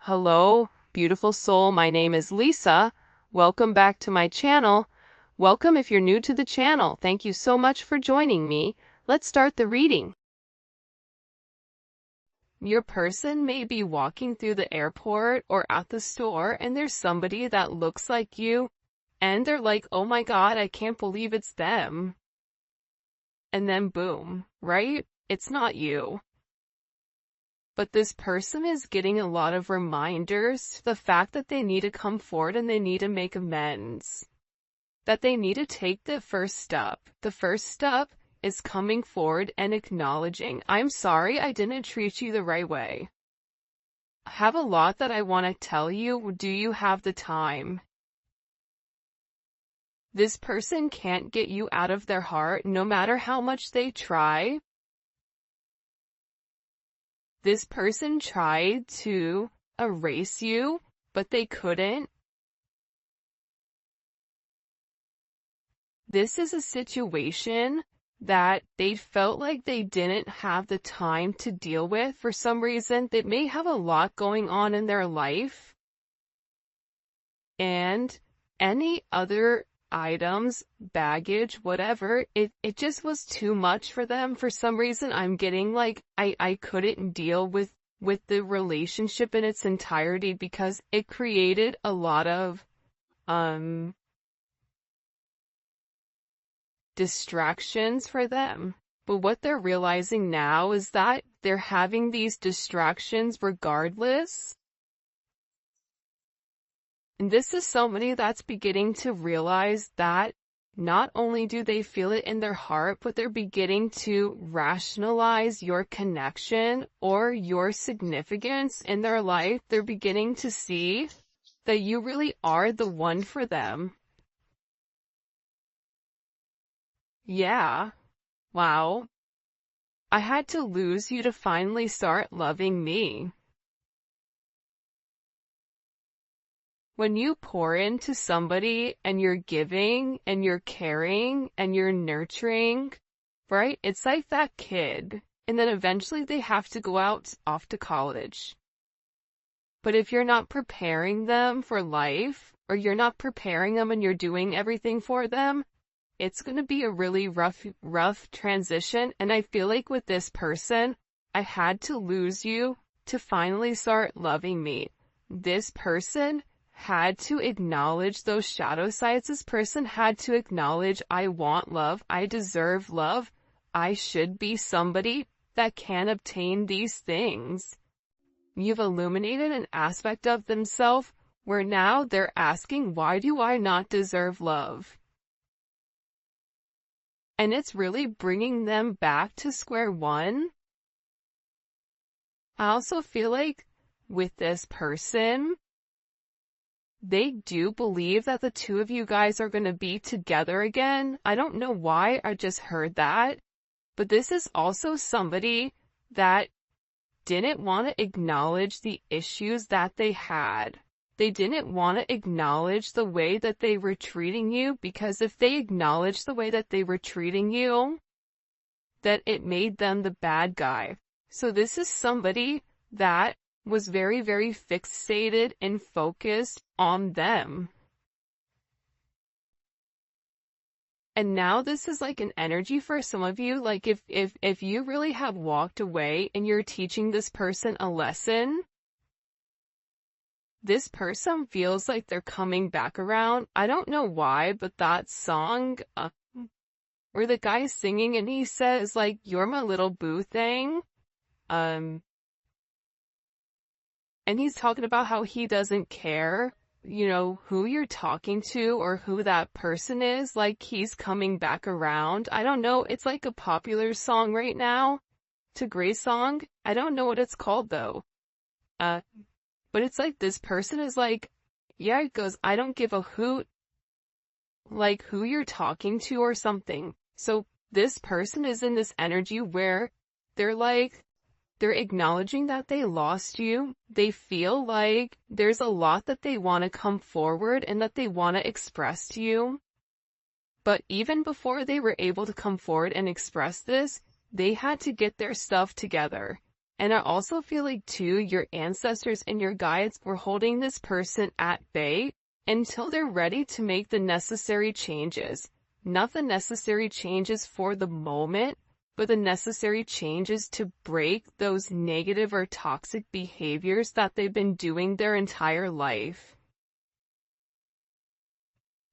Hello, beautiful soul. My name is Lisa. Welcome back to my channel. Welcome if you're new to the channel. Thank you so much for joining me. Let's start the reading. Your person may be walking through the airport or at the store and there's somebody that looks like you and they're like, oh my God, I can't believe it's them. And then boom, right? It's not you. But this person is getting a lot of reminders, the fact that they need to come forward and they need to make amends. That they need to take the first step. The first step is coming forward and acknowledging, I'm sorry I didn't treat you the right way. I have a lot that I want to tell you. Do you have the time? This person can't get you out of their heart no matter how much they try. This person tried to erase you, but they couldn't. This is a situation that they felt like they didn't have the time to deal with for some reason. They may have a lot going on in their life. And any other items, baggage, whatever, it just was too much for them. For some reason, I'm getting like, I couldn't deal with the relationship in its entirety because it created a lot of, distractions for them. But what they're realizing now is that they're having these distractions regardless. And this is somebody that's beginning to realize that not only do they feel it in their heart, but they're beginning to rationalize your connection or your significance in their life. They're beginning to see that you really are the one for them. Yeah. Wow. I had to lose you to finally start loving me. When you pour into somebody and you're giving and you're caring and you're nurturing, right? It's like that kid. And then eventually they have to go out off to college. But if you're not preparing them for life, or you're not preparing them and you're doing everything for them, it's going to be a really rough transition. And I feel like with this person, I had to lose you to finally start loving me. This person had to acknowledge those shadow sides. This person had to acknowledge, I want love, I deserve love, I should be somebody that can obtain these things. You've illuminated an aspect of themselves where now they're asking, why do I not deserve love? And it's really bringing them back to square one. I also feel like with this person, they do believe that the two of you guys are going to be together again. I don't know why, I just heard that. But this is also somebody that didn't want to acknowledge the issues that they had. They didn't want to acknowledge the way that they were treating you, because if they acknowledged the way that they were treating you, that it made them the bad guy. So this is somebody that was very, very fixated and focused on them. And now this is like an energy for some of you, like if you really have walked away and you're teaching this person a lesson, this person feels like they're coming back around. I don't know why, but that song, where the guy's singing and he says like, you're my little boo thing, and he's talking about how he doesn't care, you know, who you're talking to or who that person is, like he's coming back around. I don't know, it's like a popular song right now. It's a great song. I don't know what it's called though. But it's like this person is like, yeah, it goes, I don't give a hoot, like who you're talking to or something. So this person is in this energy where they're like, they're acknowledging that they lost you. They feel like there's a lot that they want to come forward and that they want to express to you. But even before they were able to come forward and express this, they had to get their stuff together. And I also feel like too, your ancestors and your guides were holding this person at bay until they're ready to make the necessary changes. Not the necessary changes for the moment, but the necessary changes to break those negative or toxic behaviors that they've been doing their entire life.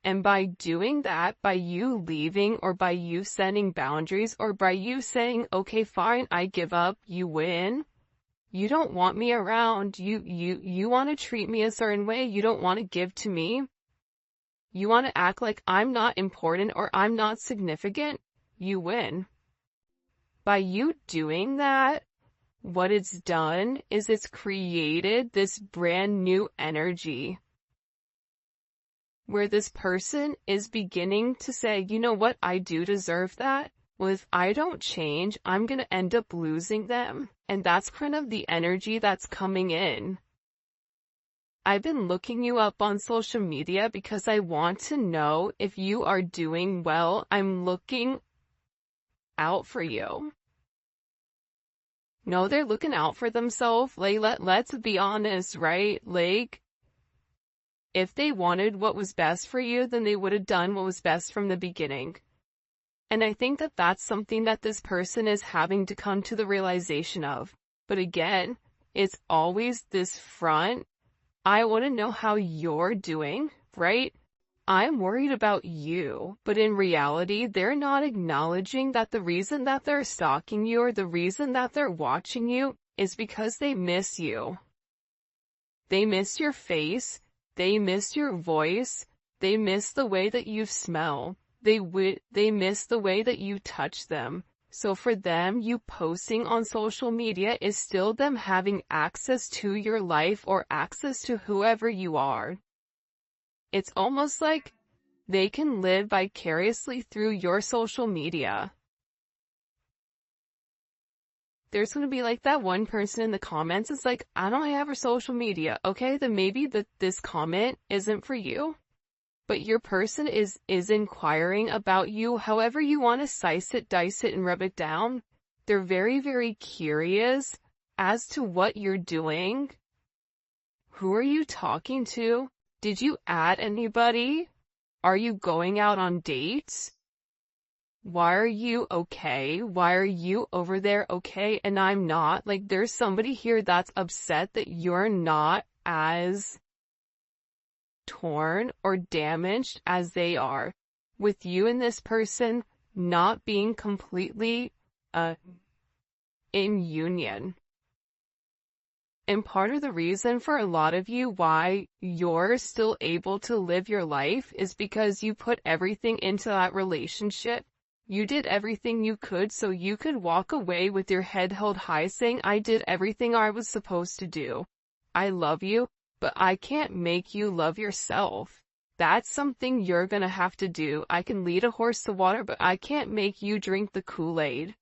And by doing that, by you leaving, or by you setting boundaries, or by you saying, okay, fine, I give up, you win. You don't want me around. You want to treat me a certain way. You don't want to give to me. You want to act like I'm not important or I'm not significant. You win. By you doing that, what it's done is it's created this brand new energy where this person is beginning to say, you know what, I do deserve that. Well, if I don't change, I'm going to end up losing them. And that's kind of the energy that's coming in. I've been looking you up on social media because I want to know if you are doing well. I'm looking out for you. No, they're looking out for themselves. Like, let's be honest, right? Like, if they wanted what was best for you, then they would have done what was best from the beginning. And I think that that's something that this person is having to come to the realization of. But again, it's always this front. I want to know how you're doing, right? I'm worried about you. But in reality, they're not acknowledging that the reason that they're stalking you or the reason that they're watching you is because they miss you. They miss your face. They miss your voice. They miss the way that you smell. They miss the way that you touch them. So for them, you posting on social media is still them having access to your life or access to whoever you are. It's almost like they can live vicariously through your social media. There's going to be like that one person in the comments. It's like, I don't have her social media. Okay, then maybe this comment isn't for you. But your person is inquiring about you however you want to slice it, dice it, and rub it down. They're very, very curious as to what you're doing. Who are you talking to? Did you add anybody? Are you going out on dates? Why are you okay? Why are you over there okay and I'm not? Like, there's somebody here that's upset that you're not as torn or damaged as they are, with you and this person not being completely in union. And part of the reason for a lot of you why you're still able to live your life is because you put everything into that relationship. You did everything you could so you could walk away with your head held high saying, I did everything I was supposed to do. I love you. But I can't make you love yourself. That's something you're gonna have to do. I can lead a horse to water, but I can't make you drink the Kool-Aid.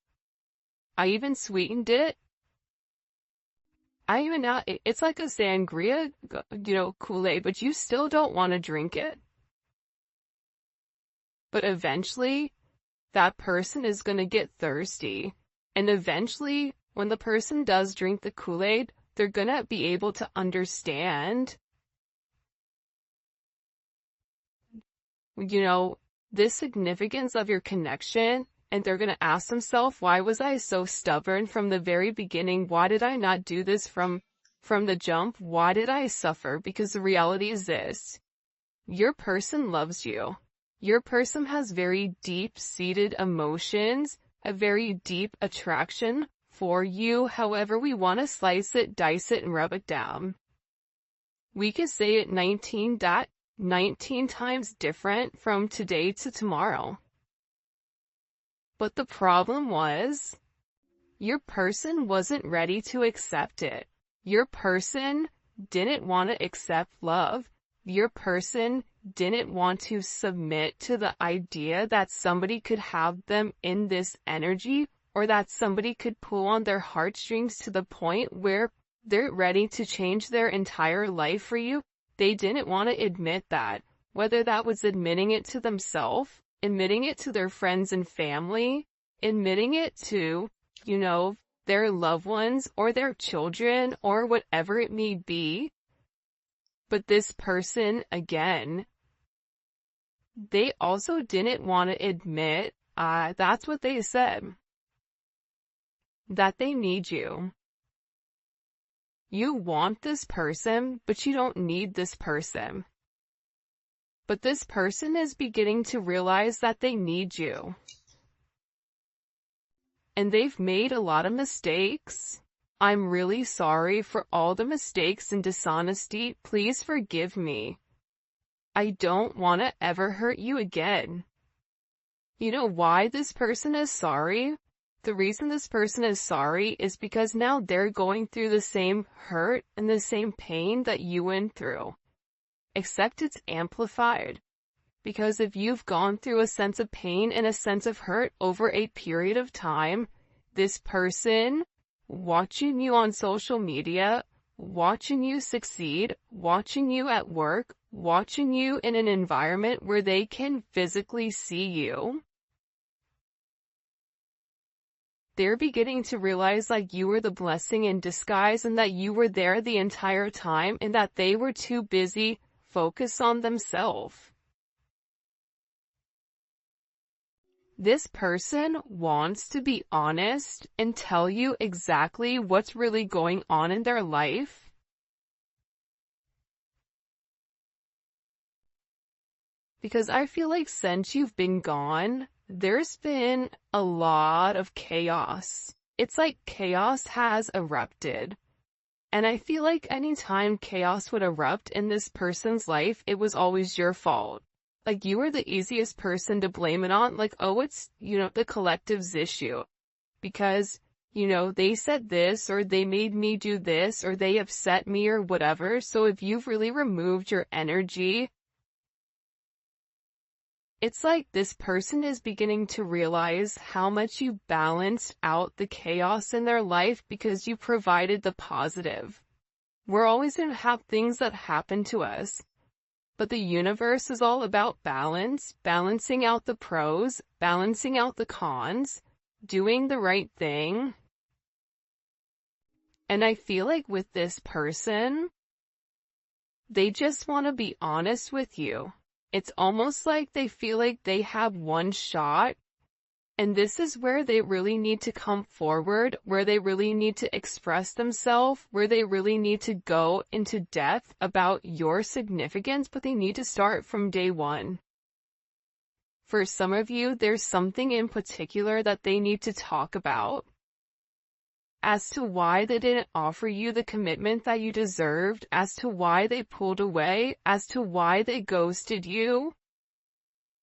I even sweetened it. It's like a sangria, Kool-Aid, but you still don't want to drink it. But eventually, that person is gonna get thirsty. And eventually, when the person does drink the Kool-Aid, they're gonna be able to understand, the significance of your connection, and they're gonna ask themselves, why was I so stubborn from the very beginning? Why did I not do this from the jump? Why did I suffer? Because the reality is this: your person loves you. Your person has very deep-seated emotions, a very deep attraction for you, however we want to slice it, dice it, and rub it down. We could say it 19 times different from today to tomorrow. But the problem was, your person wasn't ready to accept it. Your person didn't want to accept love. Your person didn't want to submit to the idea that somebody could have them in this energy, or that somebody could pull on their heartstrings to the point where they're ready to change their entire life for you. They didn't want to admit that, whether that was admitting it to themselves, admitting it to their friends and family, admitting it to, their loved ones or their children or whatever it may be. But this person, again, they also didn't want to admit, that's what they said, that they need you. You want this person, but you don't need this person. But this person is beginning to realize that they need you. And they've made a lot of mistakes. I'm really sorry for all the mistakes and dishonesty. Please forgive me. I don't want to ever hurt you again. You know why this person is sorry? The reason this person is sorry is because now they're going through the same hurt and the same pain that you went through. Except it's amplified. Because if you've gone through a sense of pain and a sense of hurt over a period of time, this person watching you on social media, watching you succeed, watching you at work, watching you in an environment where they can physically see you, they're beginning to realize like you were the blessing in disguise and that you were there the entire time and that they were too busy focused on themselves. This person wants to be honest and tell you exactly what's really going on in their life. Because I feel like since you've been gone, there's been a lot of chaos. It's like chaos has erupted. And I feel like anytime chaos would erupt in this person's life, it was always your fault. Like you were the easiest person to blame it on. Like, oh, it's, the collective's issue. Because, they said this or they made me do this or they upset me or whatever. So if you've really removed your energy, it's like this person is beginning to realize how much you balanced out the chaos in their life because you provided the positive. We're always going to have things that happen to us. But the universe is all about balance, balancing out the pros, balancing out the cons, doing the right thing. And I feel like with this person, they just want to be honest with you. It's almost like they feel like they have one shot, and this is where they really need to come forward, where they really need to express themselves, where they really need to go into depth about your significance, but they need to start from day one. For some of you, there's something in particular that they need to talk about. As to why they didn't offer you the commitment that you deserved, as to why they pulled away, as to why they ghosted you.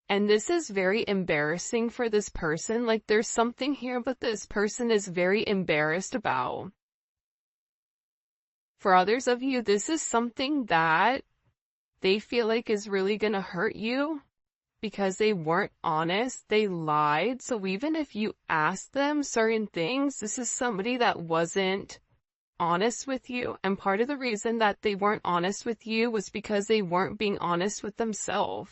And this is very embarrassing for this person. Like there's something here, but this person is very embarrassed about. For others of you, this is something that they feel like is really gonna hurt you. Because they weren't honest, they lied. So even if you asked them certain things, this is somebody that wasn't honest with you. And part of the reason that they weren't honest with you was because they weren't being honest with themselves.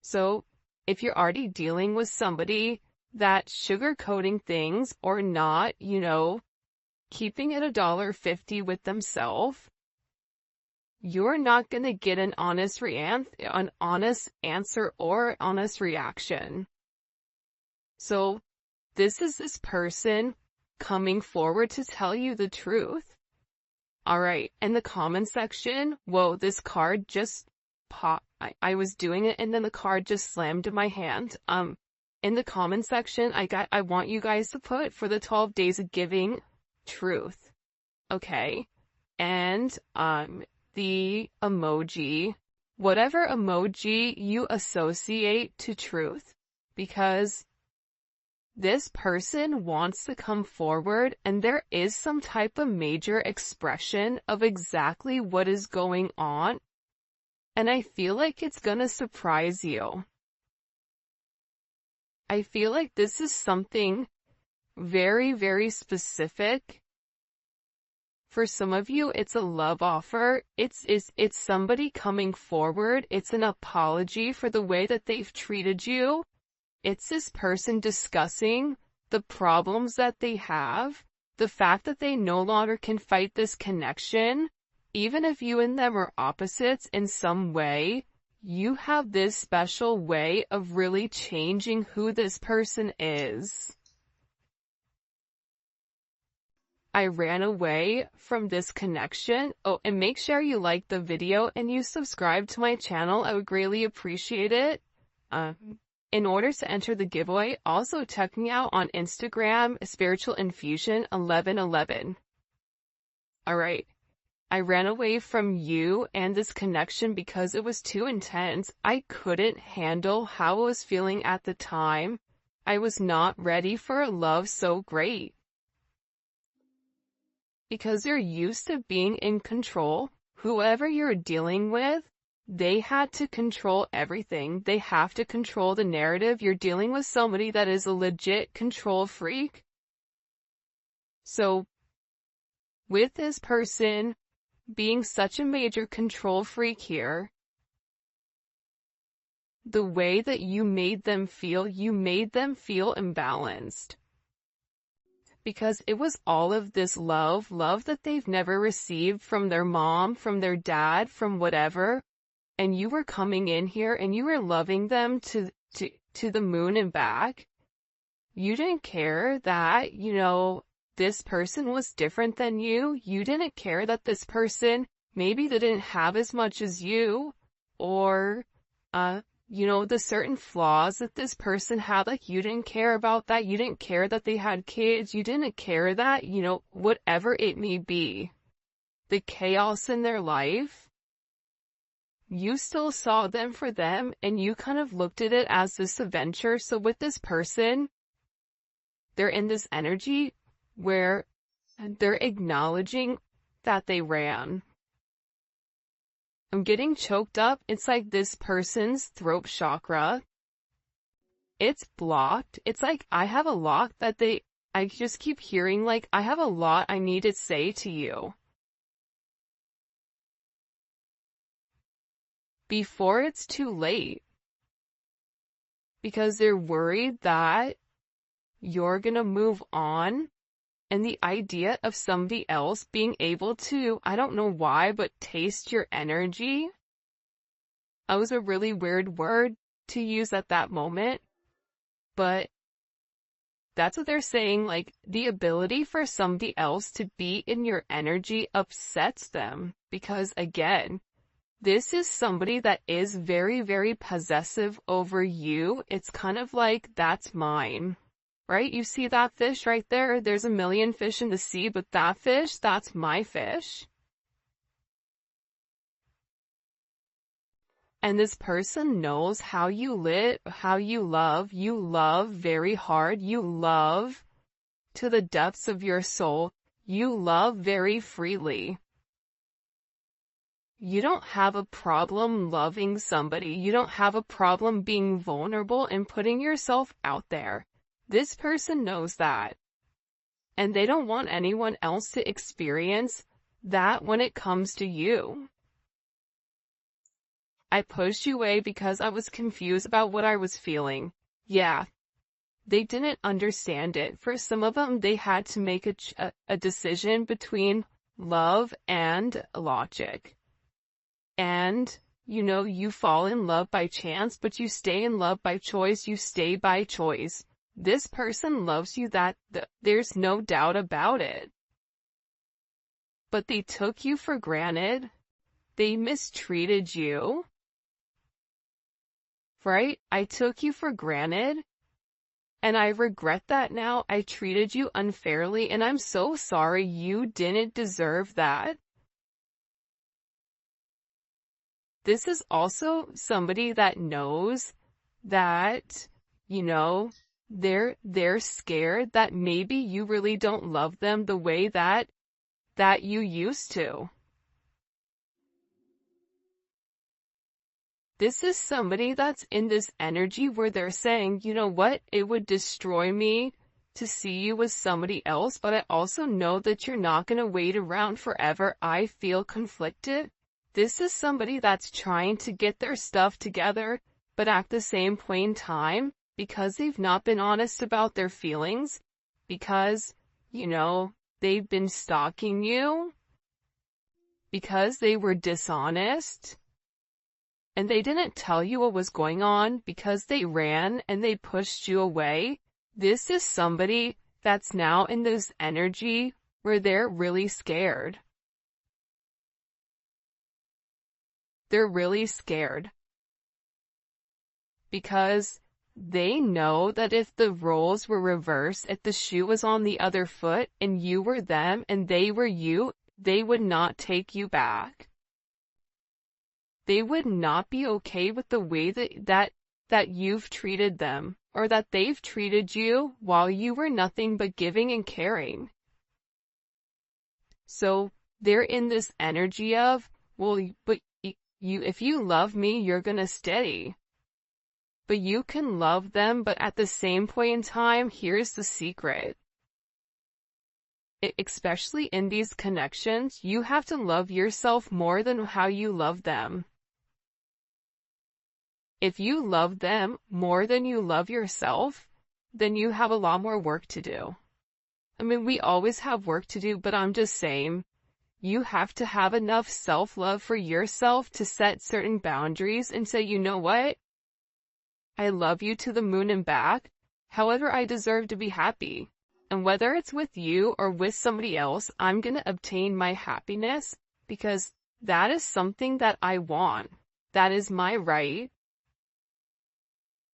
So if you're already dealing with somebody that's sugarcoating things or not, keeping it $1.50 with themselves, you're not going to get an honest answer or honest reaction. So this is this person coming forward to tell you the truth. All right. In the comment section, whoa, this card just popped. I was doing it and then the card just slammed in my hand. In the comment section, I want you guys to put for the 12 days of giving truth. Okay. And, the emoji, whatever emoji you associate to truth, because this person wants to come forward and there is some type of major expression of exactly what is going on. And I feel like it's gonna surprise you. I feel like this is something very, very specific. For some of you, it's a love offer. It's somebody coming forward. It's an apology for the way that they've treated you. It's this person discussing the problems that they have. the fact that they no longer can fight this connection, even if you and them are opposites in some way, you have this special way of really changing who this person is. I ran away from this connection. Oh, and make sure you like the video and you subscribe to my channel. I would greatly appreciate it. In order to enter the giveaway, also check me out on Instagram, Spiritual Infusion 1111. Alright. I ran away from you and this connection because it was too intense. I couldn't handle how I was feeling at the time. I was not ready for a love so great. Because you're used to being in control, whoever you're dealing with, they had to control everything. They have to control the narrative. You're dealing with somebody that is a legit control freak. So, with this person being such a major control freak here, the way that you made them feel imbalanced. Because it was all of this love that they've never received from their mom, from their dad, from whatever. And you were coming in here and you were loving them to the moon and back. You didn't care that, this person was different than you. You didn't care that this person maybe they didn't have as much as you, or, the certain flaws that this person had, like, you didn't care about that. You didn't care that they had kids. You didn't care that, whatever it may be, the chaos in their life, you still saw them for them, and you kind of looked at it as this adventure. So with this person, they're in this energy where they're acknowledging that they ran. I'm getting choked up. It's like this person's throat chakra, it's blocked. It's like I have a lot that I just keep hearing, like, I have a lot I need to say to you before it's too late. Because they're worried that you're gonna move on. And the idea of somebody else being able to, I don't know why, but taste your energy. That was a really weird word to use at that moment. But that's what they're saying, like, the ability for somebody else to be in your energy upsets them. Because again, this is somebody that is very, very possessive over you. It's kind of like, that's mine. Right? You see that fish right there? There's a million fish in the sea, but that fish, that's my fish. And this person knows how you live, how you love. You love very hard. You love to the depths of your soul. You love very freely. You don't have a problem loving somebody. You don't have a problem being vulnerable and putting yourself out there. This person knows that. And they don't want anyone else to experience that when it comes to you. I pushed you away because I was confused about what I was feeling. Yeah. They didn't understand it. For some of them, they had to make a decision between love and logic. And, you fall in love by chance, but you stay in love by choice. You stay by choice. This person loves you, there's no doubt about it. But they took you for granted. They mistreated you. Right? I took you for granted. And I regret that now. I treated you unfairly, and I'm so sorry. You didn't deserve that. This is also somebody that knows that, they're scared that maybe you really don't love them the way that you used to. This is somebody that's in this energy where they're saying, you know what, it would destroy me to see you with somebody else, but I also know that you're not going to wait around forever. I feel conflicted. This is somebody that's trying to get their stuff together, but at the same point in time, because they've not been honest about their feelings, because, they've been stalking you because they were dishonest and they didn't tell you what was going on because they ran and they pushed you away. This is somebody that's now in this energy where they're really scared. They're really scared because they know that if the roles were reversed, if the shoe was on the other foot and you were them and they were you, they would not take you back. They would not be okay with the way that you've treated them or that they've treated you while you were nothing but giving and caring. So they're in this energy of, well, but if you love me, you're gonna stay. But you can love them, but at the same point in time, here's the secret. Especially in these connections, you have to love yourself more than how you love them. If you love them more than you love yourself, then you have a lot more work to do. I mean, we always have work to do, but I'm just saying, you have to have enough self-love for yourself to set certain boundaries and say, you know what? I love you to the moon and back. However, I deserve to be happy. And whether it's with you or with somebody else, I'm going to obtain my happiness because that is something that I want. That is my right.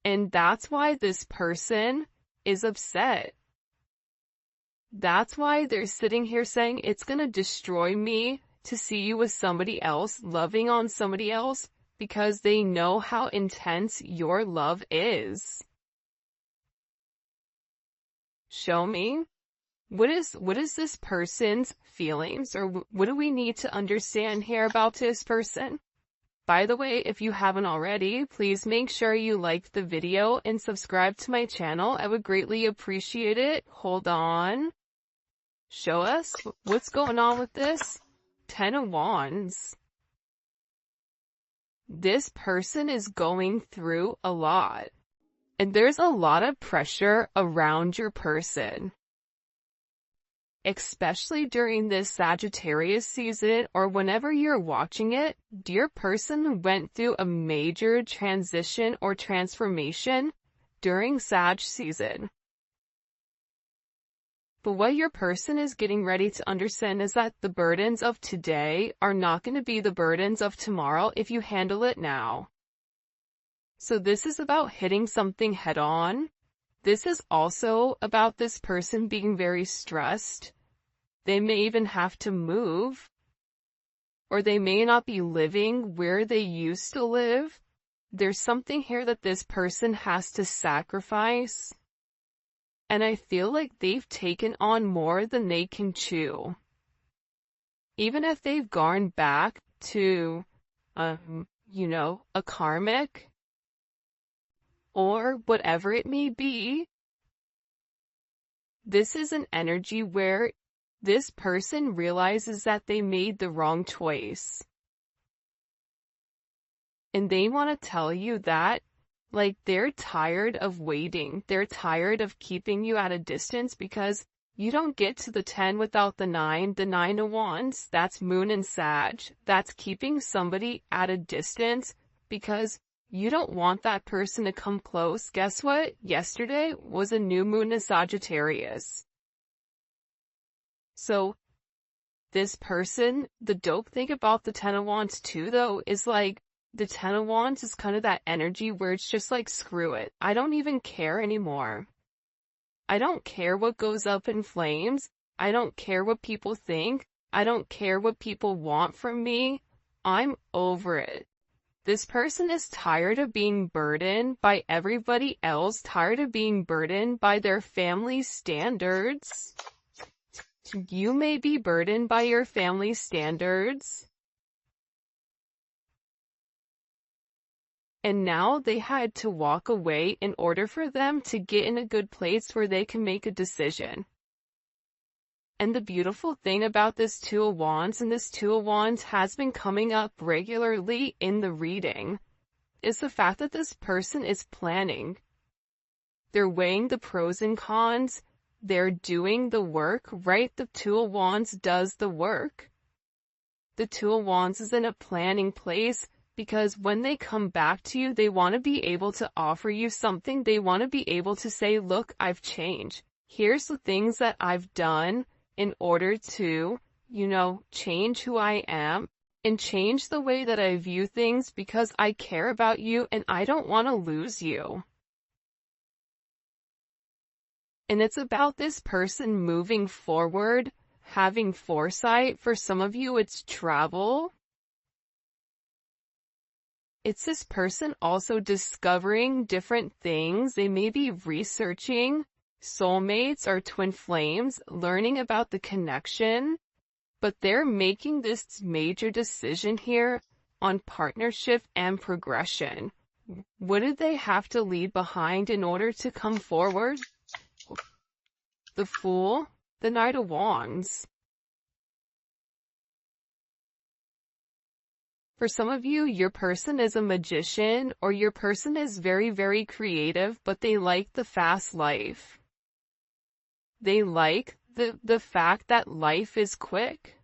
And that's why this person is upset. That's why they're sitting here saying it's going to destroy me to see you with somebody else, loving on somebody else, because they know how intense your love is. Show me. What is this person's feelings, or what do we need to understand here about this person? By the way, if you haven't already, please make sure you like the video and subscribe to my channel. I would greatly appreciate it. Hold on. Show us what's going on with this. 10 of Wands. This person is going through a lot. And there's a lot of pressure around your person. Especially during this Sagittarius season or whenever you're watching it, your person went through a major transition or transformation during Sag season. But what your person is getting ready to understand is that the burdens of today are not going to be the burdens of tomorrow if you handle it now. So this is about hitting something head on. This is also about this person being very stressed. They may even have to move, or they may not be living where they used to live. There's something here that this person has to sacrifice. And I feel like they've taken on more than they can chew. Even if they've gone back to, a karmic, or whatever it may be, this is an energy where this person realizes that they made the wrong choice. And they want to tell you that, like, they're tired of waiting. They're tired of keeping you at a distance because you don't get to the 10 without the 9. The 9 of Wands, that's Moon and Sag. That's keeping somebody at a distance because you don't want that person to come close. Guess what? Yesterday was a new moon in Sagittarius. So this person, the dope thing about the 10 of Wands too, though, is like, the 10 of Wands is kind of that energy where it's just like, screw it. I don't even care anymore. I don't care what goes up in flames. I don't care what people think. I don't care what people want from me. I'm over it. This person is tired of being burdened by everybody else, tired of being burdened by their family standards. You may be burdened by your family standards. And now they had to walk away in order for them to get in a good place where they can make a decision. And the beautiful thing about this 2 of Wands, and this 2 of Wands has been coming up regularly in the reading, is the fact that this person is planning. They're weighing the pros and cons. they're doing the work, right? The Two of Wands does the work. The Two of Wands is in a planning place because when they come back to you, they want to be able to offer you something. They want to be able to say, look, I've changed. Here's the things that I've done in order to, change who I am and change the way that I view things because I care about you and I don't want to lose you. And it's about this person moving forward, having foresight. For some of you, it's travel. It's this person also discovering different things. They may be researching soulmates or twin flames, learning about the connection, but they're making this major decision here on partnership and progression. What did they have to leave behind in order to come forward? The Fool, the Knight of Wands. For some of you, your person is a magician or your person is very, very creative, but they like the fast life. They like the fact that life is quick.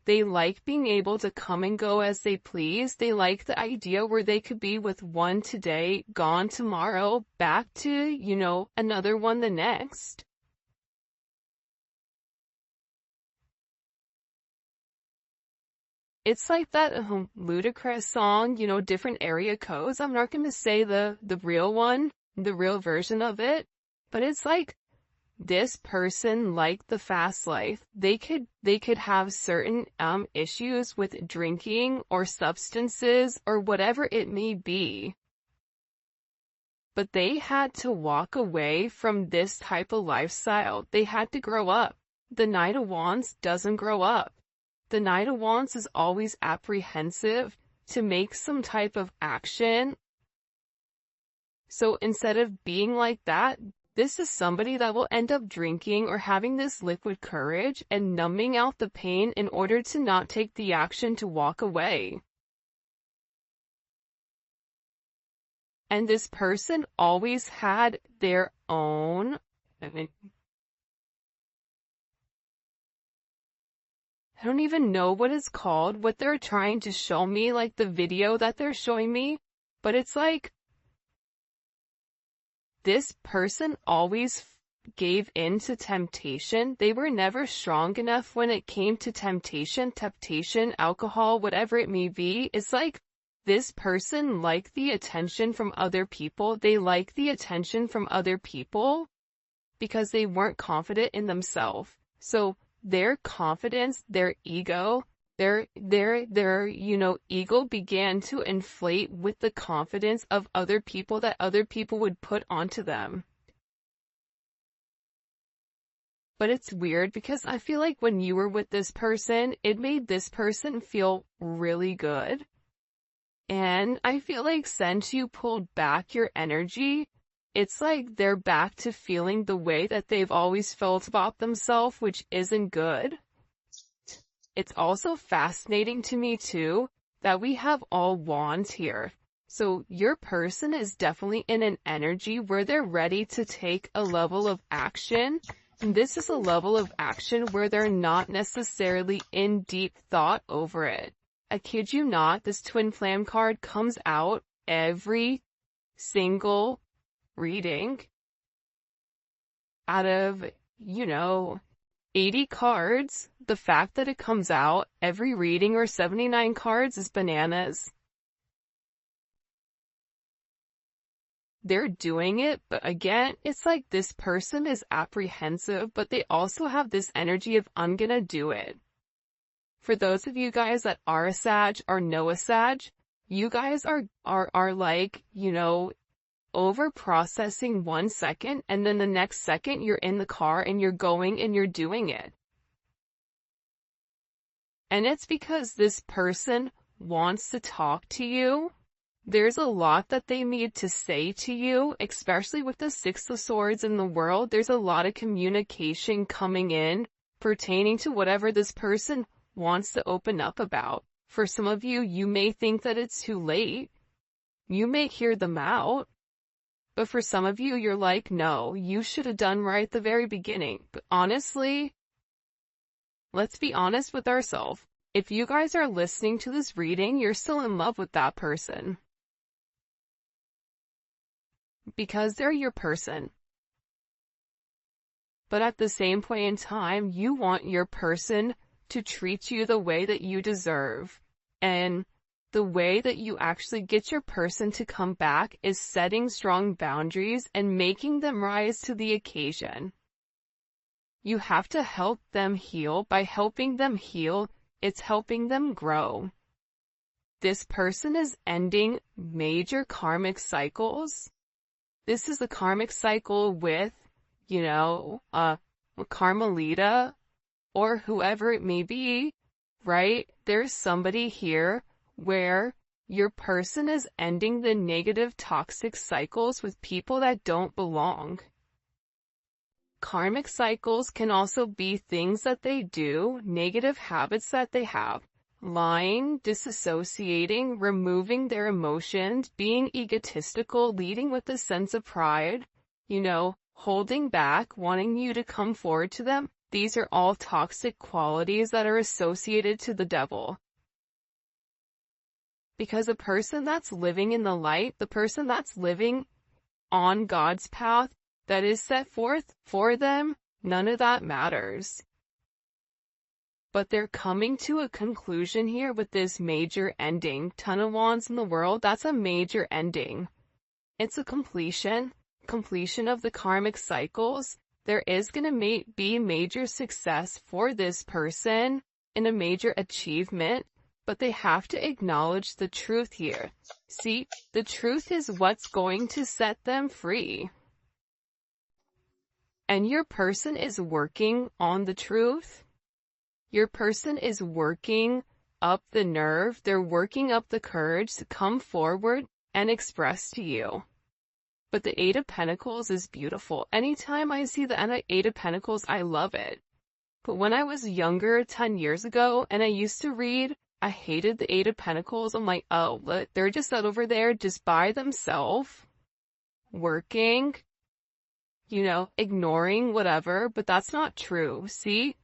They like being able to come and go as they please. They like the idea where they could be with one today, gone tomorrow, back to, another one the next. It's like that ludicrous song, different area codes. I'm not going to say the real one, the real version of it, but it's like this person liked the fast life. They could have certain issues with drinking or substances or whatever it may be. But they had to walk away from this type of lifestyle. They had to grow up. The Knight of Wands doesn't grow up. The Knight of Wands is always apprehensive to make some type of action. So instead of being like that, this is somebody that will end up drinking or having this liquid courage and numbing out the pain in order to not take the action to walk away. And this person always had their own, I don't even know what it's called, what they're trying to show me, like the video that they're showing me, but it's like, this person always gave in to temptation. They were never strong enough when it came to temptation, alcohol, whatever it may be. It's like, this person liked the attention from other people. They like the attention from other people because they weren't confident in themselves. So their confidence, their ego, their ego began to inflate with the confidence of other people that other people would put onto them. But it's weird because I feel like when you were with this person, it made this person feel really good. And I feel like since you pulled back your energy, it's like they're back to feeling the way that they've always felt about themselves, which isn't good. It's also fascinating to me too that we have all wands here. So your person is definitely in an energy where they're ready to take a level of action. And this is a level of action where they're not necessarily in deep thought over it. I kid you not, this twin flame card comes out every single reading. Out of, 80 cards, the fact that it comes out every reading or 79 cards is bananas. They're doing it, but again, it's like this person is apprehensive, but they also have this energy of, I'm gonna do it. For those of you guys that are a Sag or know a Sag, you guys are like, over processing 1 second and then the next second you're in the car and you're going and you're doing it. And it's because this person wants to talk to you. There's a lot that they need to say to you, especially with the Six of Swords in the world. There's a lot of communication coming in pertaining to whatever this person wants to open up about. For some of you, you may think that it's too late. You may hear them out. But for some of you, you're like, no, you should have done right at the very beginning. But honestly, let's be honest with ourselves. If you guys are listening to this reading, you're still in love with that person. Because they're your person. But at the same point in time, you want your person to treat you the way that you deserve. And the way that you actually get your person to come back is setting strong boundaries and making them rise to the occasion. You have to help them heal. By helping them heal, it's helping them grow. This person is ending major karmic cycles. This is the karmic cycle with, Carmelita or whoever it may be, right? There's somebody here where your person is ending the negative toxic cycles with people that don't belong. Karmic cycles can also be things that they do, negative habits that they have. Lying, disassociating, removing their emotions, being egotistical, leading with a sense of pride, holding back, wanting you to come forward to them. These are all toxic qualities that are associated to the devil. Because a person that's living in the light, the person that's living on God's path that is set forth for them, none of that matters. But they're coming to a conclusion here with this major ending. Ton of Wands in the world, that's a major ending. It's a completion of the karmic cycles. There is going to be major success for this person and a major achievement, but they have to acknowledge the truth here. See, the truth is what's going to set them free. And your person is working on the truth. Your person is working up the nerve. They're working up the courage to come forward and express to you. But the Eight of Pentacles is beautiful. Anytime I see the Eight of Pentacles, I love it. But when I was younger, 10 years ago, and I used to read, I hated the Eight of Pentacles. I'm like, oh, they're just out over there just by themselves, working, ignoring whatever. But that's not true. See,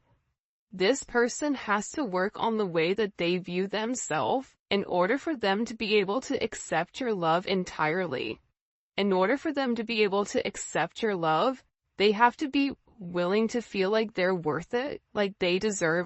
this person has to work on the way that they view themselves in order for them to be able to accept your love entirely. In order for them to be able to accept your love, they have to be willing to feel like they're worth it, like they deserve